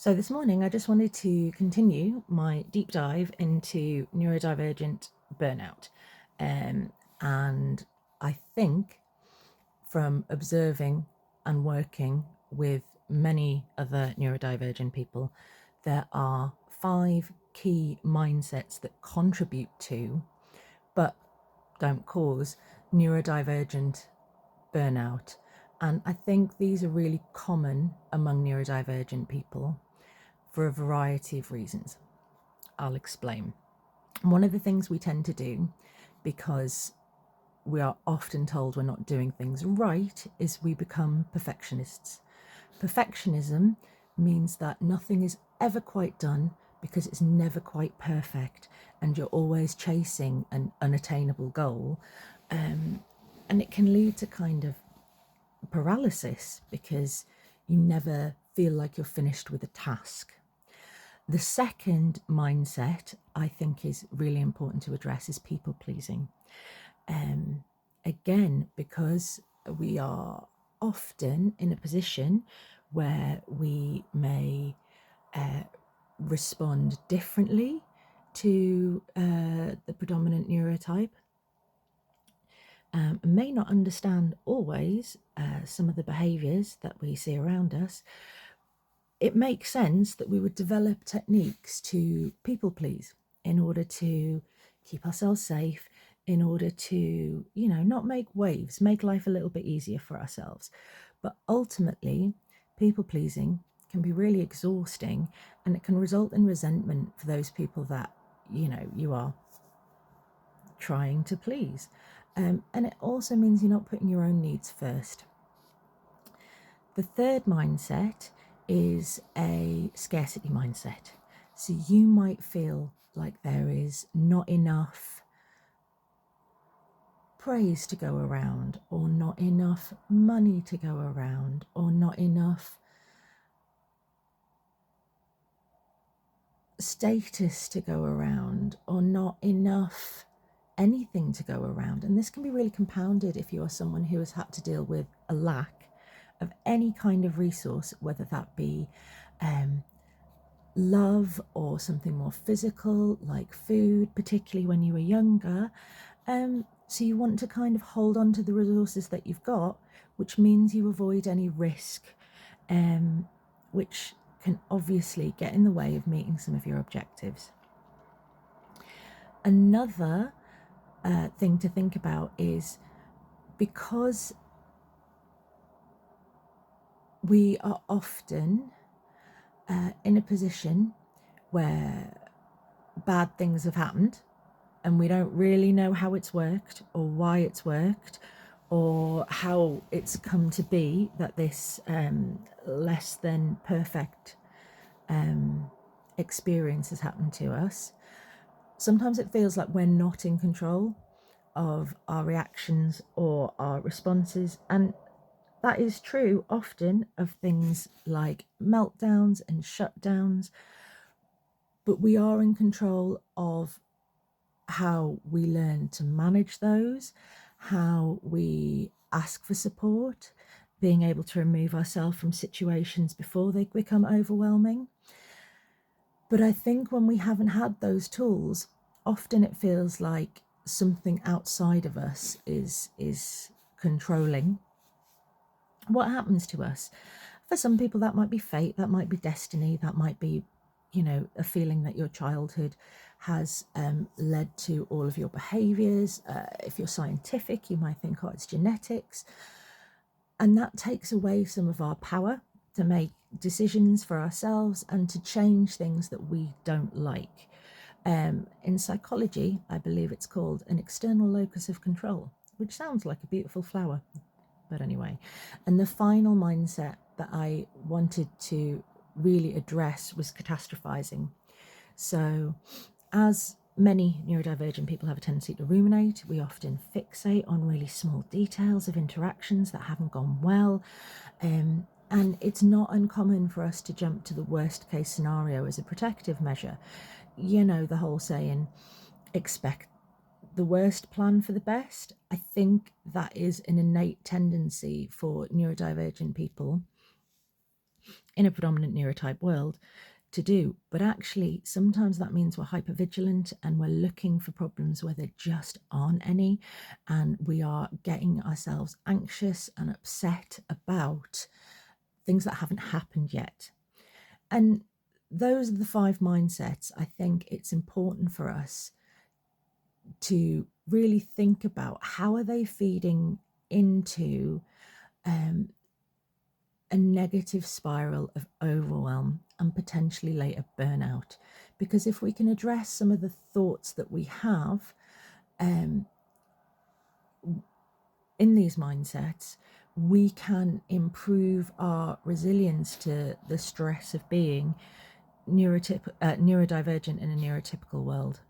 So this morning, I just wanted to continue my deep dive into neurodivergent burnout. And I think from observing and working with many other neurodivergent people, there are 5 key mindsets that contribute to, but don't cause, neurodivergent burnout. And I think these are really common among neurodivergent people for a variety of reasons. I'll explain. One of the things we tend to do, because we are often told we're not doing things right, is we become perfectionists. Perfectionism means that nothing is ever quite done because it's never quite perfect, and you're always chasing an unattainable goal. And it can lead to kind of paralysis because you never feel like you're finished with a task. The second mindset I think is really important to address is people pleasing. Again, because we are often in a position where we may respond differently to the predominant neurotype, may not understand always some of the behaviours that we see around us. It makes sense that we would develop techniques to people please in order to keep ourselves safe, in order to, not make waves, make life a little bit easier for ourselves. But ultimately, people pleasing can be really exhausting, and it can result in resentment for those people that, you are trying to please. And it also means you're not putting your own needs first. The third mindset is a scarcity mindset. So you might feel like there is not enough praise to go around, or not enough money to go around, or not enough status to go around, or not enough anything to go around. And this can be really compounded if you are someone who has had to deal with a lack of any kind of resource, whether that be love or something more physical like food, particularly when you were younger. So you want to kind of hold on to the resources that you've got, which means you avoid any risk, which can obviously get in the way of meeting some of your objectives. Another thing to think about is, because we are often in a position where bad things have happened and we don't really know how it's worked or why it's worked or how it's come to be that this less than perfect experience has happened to us. Sometimes it feels like we're not in control of our reactions or our responses, and that is true often of things like meltdowns and shutdowns, but we are in control of how we learn to manage those, how we ask for support, being able to remove ourselves from situations before they become overwhelming. But I think when we haven't had those tools, often it feels like something outside of us is controlling what happens to us. For some people, that might be fate, that might be destiny, that might be, a feeling that your childhood has led to all of your behaviours. If you're scientific, you might think, oh, it's genetics. And that takes away some of our power to make decisions for ourselves and to change things that we don't like. In psychology, I believe it's called an external locus of control, which sounds like a beautiful flower. But anyway, and the final mindset that I wanted to really address was catastrophizing. So, as many neurodivergent people have a tendency to ruminate, we often fixate on really small details of interactions that haven't gone well. And it's not uncommon for us to jump to the worst case scenario as a protective measure. The whole saying, expect the worst, plan for the best. I think that is an innate tendency for neurodivergent people, in a predominant neurotype world to do. But actually, sometimes that means we're hypervigilant and we're looking for problems where there just aren't any. And we are getting ourselves anxious and upset about things that haven't happened yet. And those are the 5 mindsets. I think it's important for us to really think about how are they feeding into a negative spiral of overwhelm and potentially later burnout. Because if we can address some of the thoughts that we have in these mindsets, we can improve our resilience to the stress of being neurodivergent in a neurotypical world.